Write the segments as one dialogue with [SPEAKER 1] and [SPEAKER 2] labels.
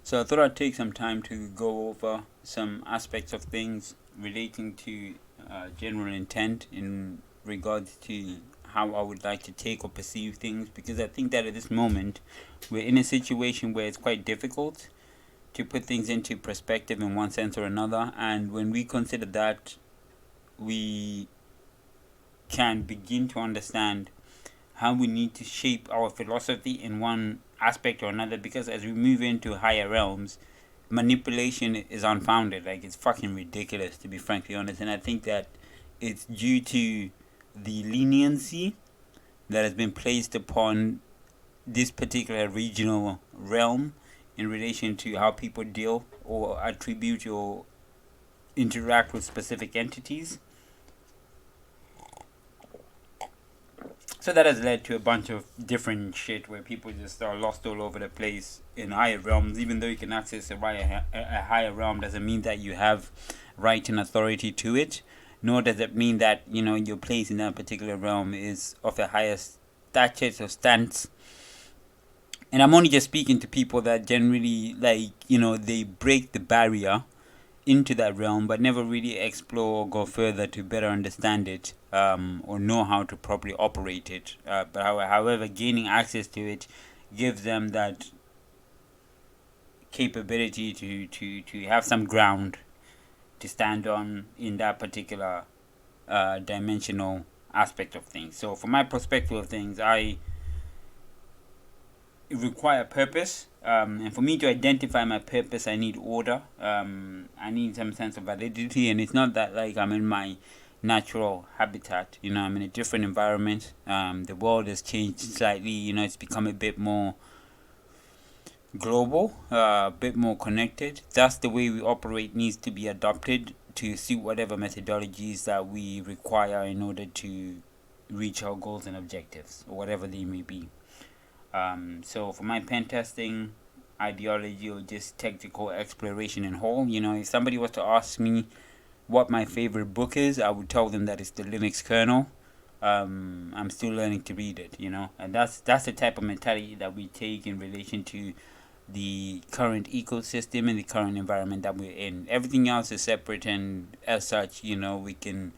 [SPEAKER 1] So I thought I'd take some time to go over some aspects of things relating to general intent in regards to how I would like to take or perceive things, because I think that at this moment we're in a situation where it's quite difficult to put things into perspective in one sense or another, and when we consider that, we can begin to understand how we need to shape our philosophy in one aspect or another, because as we move into higher realms, manipulation is unfounded. Like, it's fucking ridiculous, to be frankly honest. And I think that it's due to the leniency that has been placed upon this particular regional realm in relation to how people deal or attribute or interact with specific entities. So that has led to a bunch of different shit where people just are lost all over the place in higher realms. Even though you can access a higher realm, doesn't mean that you have right and authority to it. Nor does it mean that, your place in that particular realm is of a higher status or stance. And I'm only just speaking to people that generally, they break the barrier into that realm but never really explore or go further to better understand it, or know how to properly operate it. But however, gaining access to it gives them that capability to have some ground to stand on in that particular dimensional aspect of things. So from my perspective of things, I require purpose, and for me to identify my purpose, I need order. I need some sense of validity, and it's not that like I'm in my natural habitat. I'm in a different environment. The world has changed slightly. It's become a bit more global, a bit more connected. Thus, the way we operate needs to be adopted to suit whatever methodologies that we require in order to reach our goals and objectives, or whatever they may be. So for my pen testing ideology, or just technical exploration in whole, if somebody was to ask me what my favorite book is, I would tell them that it's the Linux kernel. I'm still learning to read it, and that's the type of mentality that we take in relation to the current ecosystem and the current environment that we're in. Everything else is separate, and as such, we can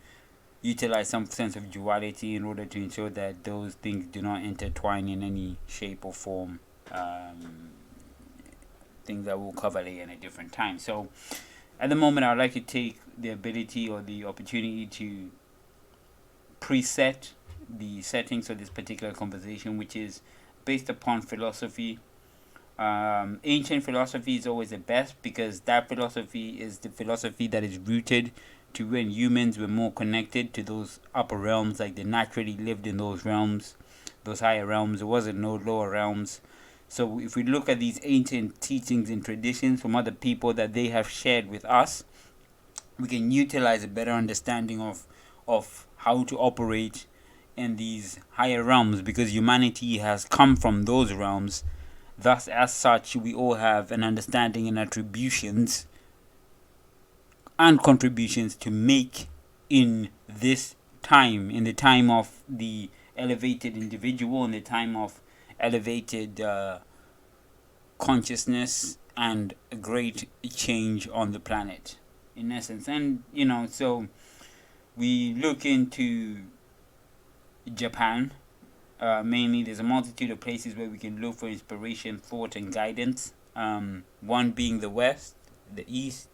[SPEAKER 1] utilize some sense of duality in order to ensure that those things do not intertwine in any shape or form. Things that we'll cover later in a different time. So at the moment, I'd like to take the ability or the opportunity to preset the settings of this particular conversation, which is based upon philosophy. Ancient philosophy is always the best, because that philosophy is the philosophy that is rooted to when humans were more connected to those upper realms. Like, they naturally lived in those realms, those higher realms. There wasn't no lower realms. So if we look at these ancient teachings and traditions from other people that they have shared with us, we can utilize a better understanding of how to operate in these higher realms, because humanity has come from those realms. Thus, as such, we all have an understanding and attributions and contributions to make in this time, in the time of the elevated individual, in the time of elevated consciousness and a great change on the planet, in essence. And so we look into Japan. Mainly, there's a multitude of places where we can look for inspiration, thought, and guidance. One being the West, the East.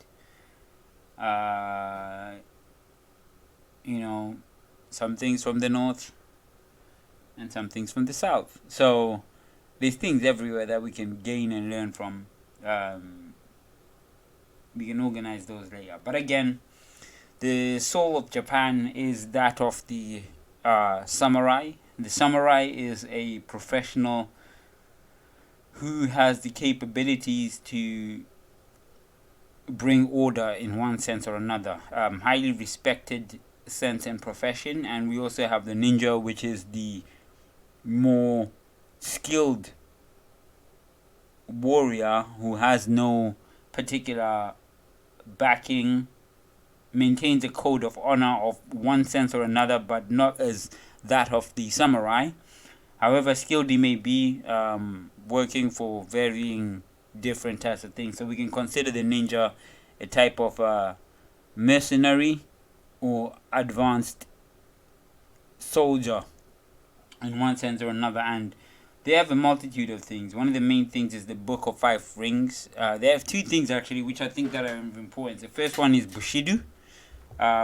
[SPEAKER 1] Some things from the North, and some things from the South. So there's things everywhere that we can gain and learn from. We can organize those later. But again, the soul of Japan is that of the samurai. The samurai is a professional who has the capabilities to bring order in one sense or another. Highly respected sense and profession. And we also have the ninja, which is the more skilled warrior who has no particular backing, maintains a code of honor of one sense or another, but not as that of the samurai. However skilled he may be, working for varying different types of things. So we can consider the ninja a type of mercenary or advanced soldier in one sense or another, and they have a multitude of things. One of the main things is the Book of Five Rings. They have two things actually, which I think that are important. The first one is Bushido,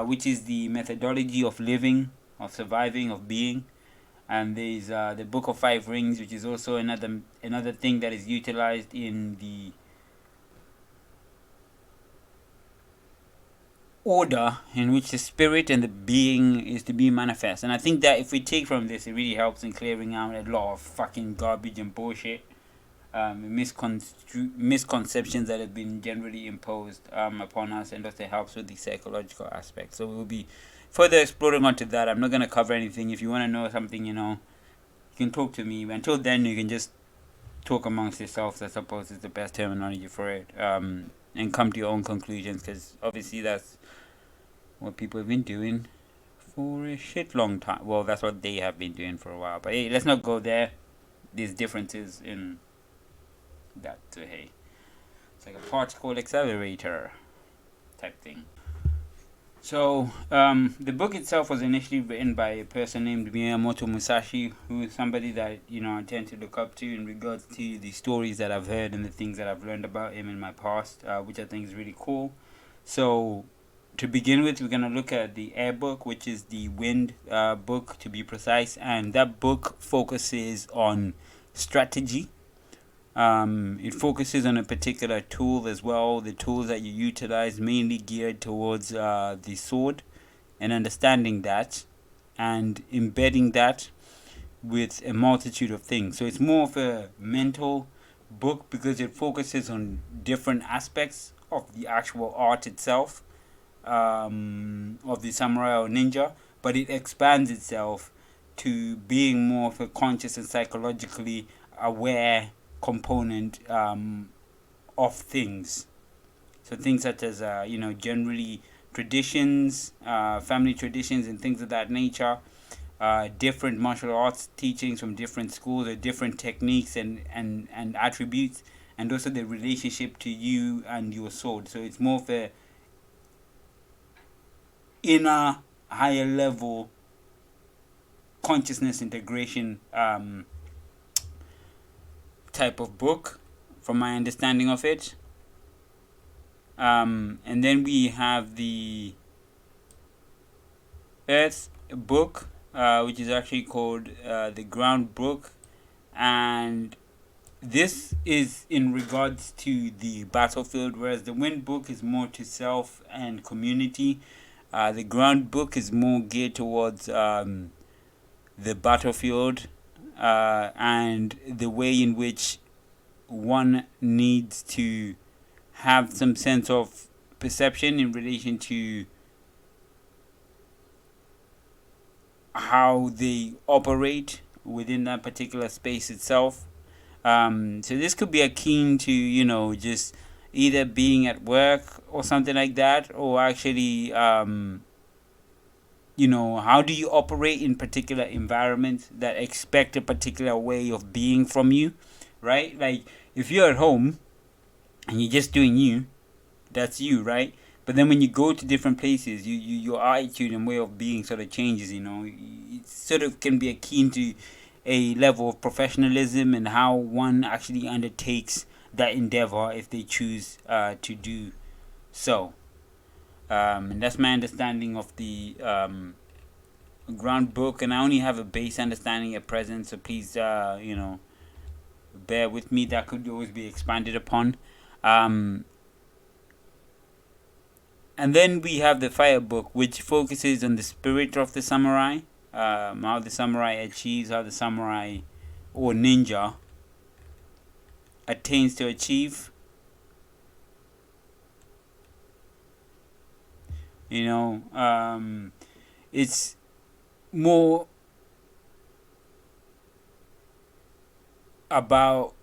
[SPEAKER 1] which is the methodology of living, of surviving, of being. And there's the Book of Five Rings, which is also another thing that is utilized in the order in which the spirit and the being is to be manifest. And I think that if we take from this, it really helps in clearing out a lot of fucking garbage and bullshit, misconceptions that have been generally imposed upon us, and also helps with the psychological aspect. So we'll be further exploring onto that. I'm not going to cover anything. If you want to know something, you can talk to me. Until then, you can just talk amongst yourselves, I suppose is the best terminology for it, and come to your own conclusions, because obviously that's what people have been doing for a shit long time. Well, that's what they have been doing for a while. But hey, let's not go there. There's differences in that. So hey, it's like a particle accelerator type thing. So the book itself was initially written by a person named Miyamoto Musashi, who is somebody that I tend to look up to in regards to the stories that I've heard and the things that I've learned about him in my past, which I think is really cool. So to begin with, we're going to look at the Air book, which is the wind book to be precise, and that book focuses on strategy. It focuses on a particular tool as well, the tools that you utilize, mainly geared towards the sword, and understanding that and embedding that with a multitude of things. So it's more of a mental book because it focuses on different aspects of the actual art itself, of the samurai or ninja, but it expands itself to being more of a conscious and psychologically aware component of things. So things such as generally traditions, family traditions and things of that nature, different martial arts teachings from different schools or different techniques and attributes, and also the relationship to you and your sword. So it's more of a inner higher level consciousness integration type of book, from my understanding of it. And then we have the Earth book, which is actually called the Ground book, and this is in regards to the battlefield, whereas the Wind book is more to self and community. The Ground book is more geared towards the battlefield, and the way in which one needs to have some sense of perception in relation to how they operate within that particular space itself. So this could be akin to just either being at work or something like that, or actually how do you operate in particular environments that expect a particular way of being from you, right? Like if you're at home and you're just doing you, that's you, right? But then when you go to different places, your attitude and way of being sort of changes. It sort of can be akin to a level of professionalism and how one actually undertakes that endeavor if they choose to do so. And that's my understanding of the Ground book, and I only have a base understanding at present, so please bear with me. That could always be expanded upon. And then we have the Fire book, which focuses on the spirit of the samurai, how the samurai achieves, how the samurai or ninja attains to achieve. It's more about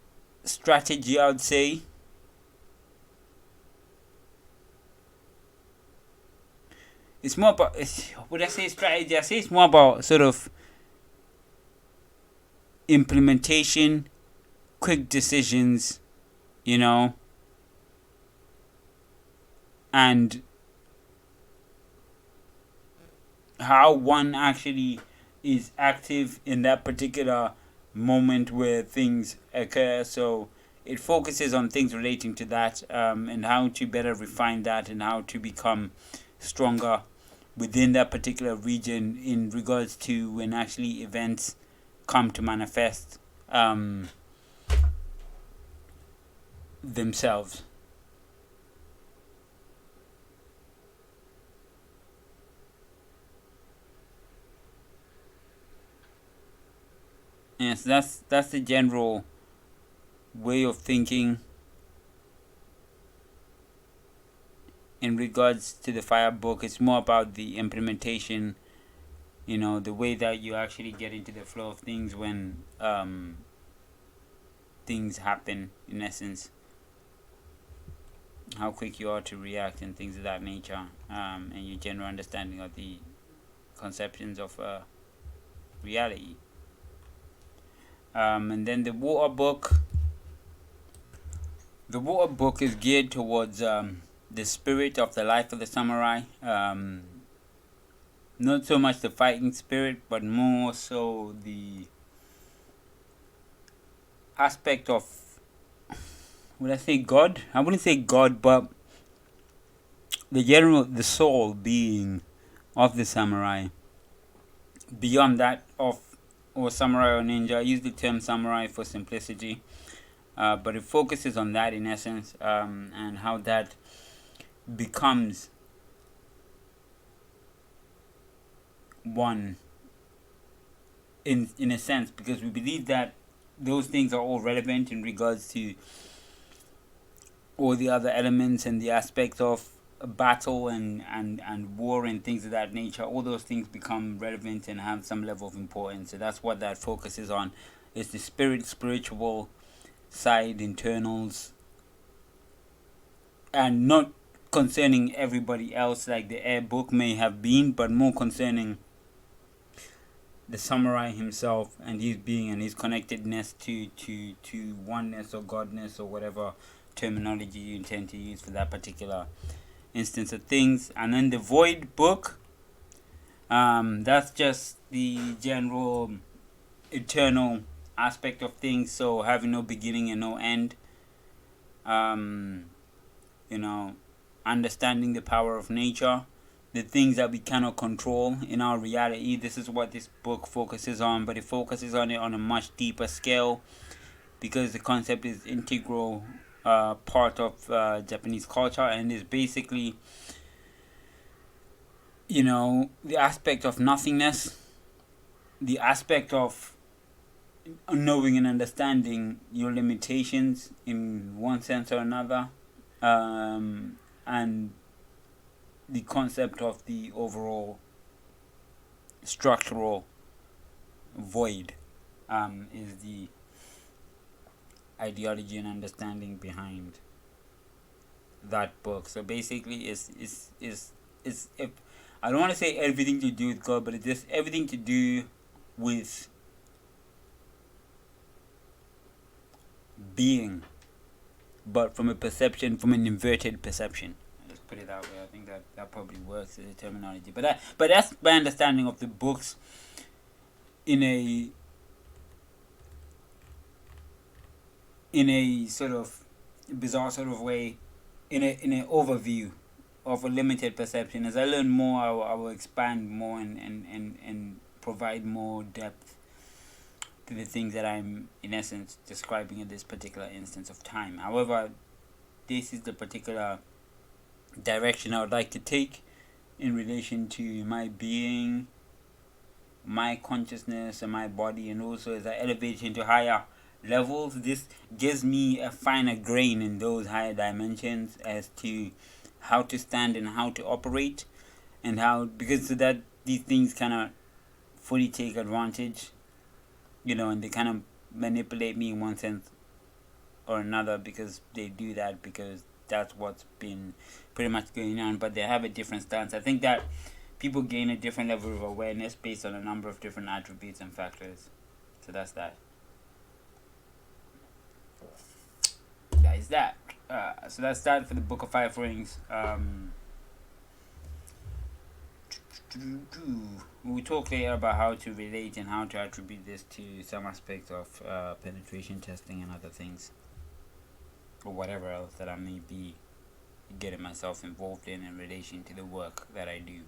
[SPEAKER 1] strategy, I would say. It's more about, would I say strategy? I say it's more about sort of implementation, quick decisions you know, and how one actually is active in that particular moment where things occur. So it focuses on things relating to that, and how to better refine that and how to become stronger within that particular region in regards to when actually events come to manifest themselves. Yes, that's the general way of thinking in regards to the fire book. It's more about the implementation, the way that you actually get into the flow of things when things happen, in essence, how quick you are to react and things of that nature, and your general understanding of the conceptions of reality. And then the water book is geared towards the spirit of the life of the samurai. Not so much the fighting spirit, but more so the aspect of, would I say God? I wouldn't say God, but the soul being of the samurai. Beyond that of, or samurai or ninja, I use the term samurai for simplicity, but it focuses on that in essence, and how that becomes one in a sense, because we believe that those things are all relevant in regards to all the other elements and the aspects of battle and war and things of that nature. All those things become relevant and have some level of importance. So that's what that focuses on. It's the spiritual side, internals, and not concerning everybody else like the air book may have been, but more concerning the samurai himself and his being and his connectedness to oneness or godness or whatever terminology you intend to use for that particular instance of things. And then the void book, that's just the general eternal aspect of things, so having no beginning and no end. You know, understanding the power of nature, the things that we cannot control in our reality. This is what this book focuses on, but it focuses on it on a much deeper scale because the concept is integral part of Japanese culture and is basically, the aspect of nothingness, the aspect of knowing and understanding your limitations in one sense or another, and the concept of the overall structural void is the ideology and understanding behind that book. So basically, is if I don't want to say everything to do with God, but it's just everything to do with being, but from from an inverted perception. Let's put it that way. I think that probably works as a terminology. But that's my understanding of the books in a sort of bizarre sort of way, in an overview of a limited perception. As I learn more, I will expand more and provide more depth to the things that I'm in essence describing in this particular instance of time. However, this is the particular direction I would like to take in relation to my being, my consciousness, and my body, and also as I elevate into higher levels, this gives me a finer grain in those higher dimensions as to how to stand and how to operate, and how, because so that these things cannot fully take advantage, and they kind of manipulate me in one sense or another, because they do that because that's what's been pretty much going on, but they have a different stance. I think that people gain a different level of awareness based on a number of different attributes and factors. So that's that. is that. So that's that for the Book of Five Rings. We'll talk later about how to relate and how to attribute this to some aspects of penetration testing and other things, or whatever else that I may be getting myself involved in relation to the work that I do.